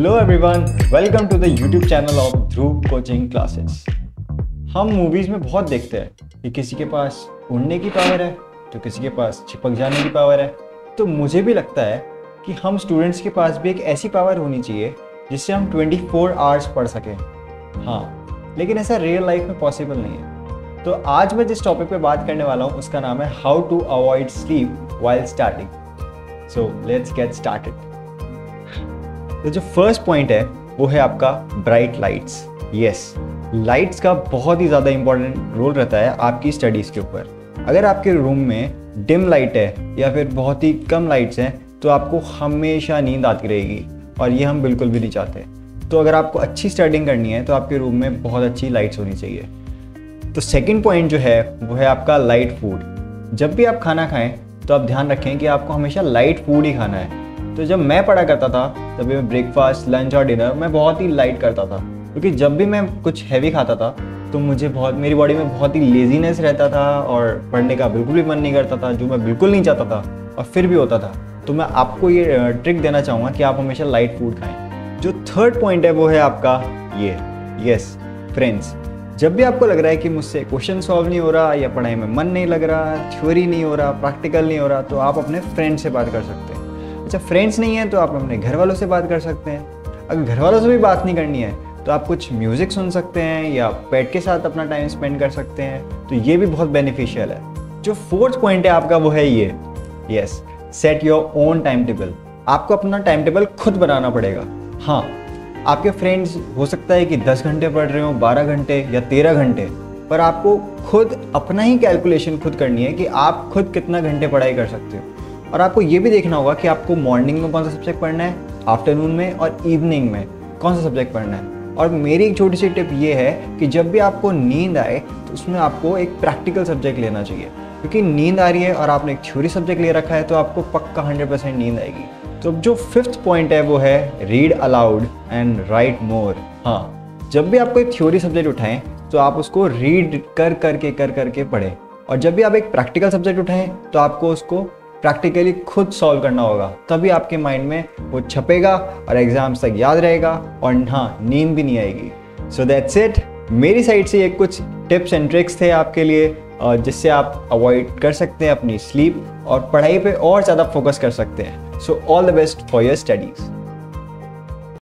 Hello everyone, welcome to the YouTube channel of Dhruv coaching classes. हम movies में बहुत देखते हैं कि किसी के पास उड़ने की पावर है तो किसी के पास चिपक जाने की पावर है। तो मुझे भी लगता है कि हम स्टूडेंट्स के पास भी एक ऐसी पावर होनी चाहिए जिससे हम 24 आवर्स पढ़ सकें। हाँ, लेकिन ऐसा रियल लाइफ में पॉसिबल नहीं है। तो आज मैं जिस टॉपिक पे बात करने वाला हूँ उसका नाम है how to avoid sleep while starting. So let's get started. तो जो फर्स्ट पॉइंट है वो है आपका ब्राइट लाइट्स। यस, लाइट्स का बहुत ही ज़्यादा इंपॉर्टेंट रोल रहता है आपकी स्टडीज़ के ऊपर। अगर आपके रूम में डिम लाइट है या फिर बहुत ही कम लाइट्स हैं तो आपको हमेशा नींद आती रहेगी और ये हम बिल्कुल भी नहीं चाहते। तो अगर आपको अच्छी स्टडिंग करनी है तो आपके रूम में बहुत अच्छी लाइट्स होनी चाहिए। तो सेकंड पॉइंट जो है वो है आपका लाइट फूड। जब भी आप खाना खाएं तो आप ध्यान रखें कि आपको हमेशा लाइट फूड ही खाना है। तो जब मैं पढ़ा करता था तभी मैं ब्रेकफास्ट, लंच और डिनर मैं बहुत ही लाइट करता था, क्योंकि जब भी मैं कुछ हैवी खाता था तो मेरी बॉडी में बहुत ही लेजीनेस रहता था और पढ़ने का बिल्कुल भी मन नहीं करता था, जो मैं बिल्कुल नहीं चाहता था और फिर भी होता था। तो मैं आपको ये ट्रिक देना चाहूँगा कि आप हमेशा लाइट फूड खाएं। जो थर्ड पॉइंट है वो है आपका यस, फ्रेंड्स। जब भी आपको लग रहा है कि मुझसे क्वेश्चन सॉल्व नहीं हो रहा या पढ़ाई में मन नहीं लग रहा, थ्योरी नहीं हो रहा, प्रैक्टिकल नहीं हो रहा, तो आप अपने फ्रेंड से बात कर सकते हैं। अच्छा, फ्रेंड्स नहीं है तो आप अपने घर वालों से बात कर सकते हैं। अगर घर वालों से भी बात नहीं करनी है तो आप कुछ म्यूज़िक सुन सकते हैं या पेट के साथ अपना टाइम स्पेंड कर सकते हैं। तो ये भी बहुत बेनिफिशियल है। जो फोर्थ पॉइंट है आपका वो है yes, set your own time table. आपको अपना टाइम टेबल खुद बनाना पड़ेगा। हाँ, आपके फ्रेंड्स हो सकता है कि 10 घंटे पढ़ रहे हो, 12 घंटे या 13 घंटे, पर आपको खुद अपना ही कैलकुलेशन खुद करनी है कि आप खुद कितना घंटे पढ़ाई कर सकते हो। और आपको ये भी देखना होगा कि आपको मॉर्निंग में कौन सा सब्जेक्ट पढ़ना है, आफ्टरनून में और इवनिंग में कौन सा सब्जेक्ट पढ़ना है। और मेरी एक छोटी सी टिप ये है कि जब भी आपको नींद आए तो उसमें आपको एक प्रैक्टिकल सब्जेक्ट लेना चाहिए, क्योंकि नींद आ रही है और आपने एक थ्योरी सब्जेक्ट ले रखा है तो आपको पक्का 100% नींद आएगी। तो जो फिफ्थ पॉइंट है वो है रीड अलाउड एंड राइट मोर। हाँ, जब भी आप कोई थ्योरी सब्जेक्ट उठाएं तो आप उसको रीड कर करके पढ़ें, और जब भी आप एक प्रैक्टिकल सब्जेक्ट उठाएं तो आपको उसको प्रैक्टिकली खुद सॉल्व करना होगा, तभी आपके माइंड में वो छपेगा और एग्जाम्स तक याद रहेगा और हाँ, नींद भी नहीं आएगी। So that's it. मेरी साइड से ये कुछ टिप्स एंड ट्रिक्स थे आपके लिए, जिससे आप अवॉइड कर सकते हैं अपनी स्लीप और पढ़ाई पे और ज़्यादा फोकस कर सकते हैं। So all the best for your studies.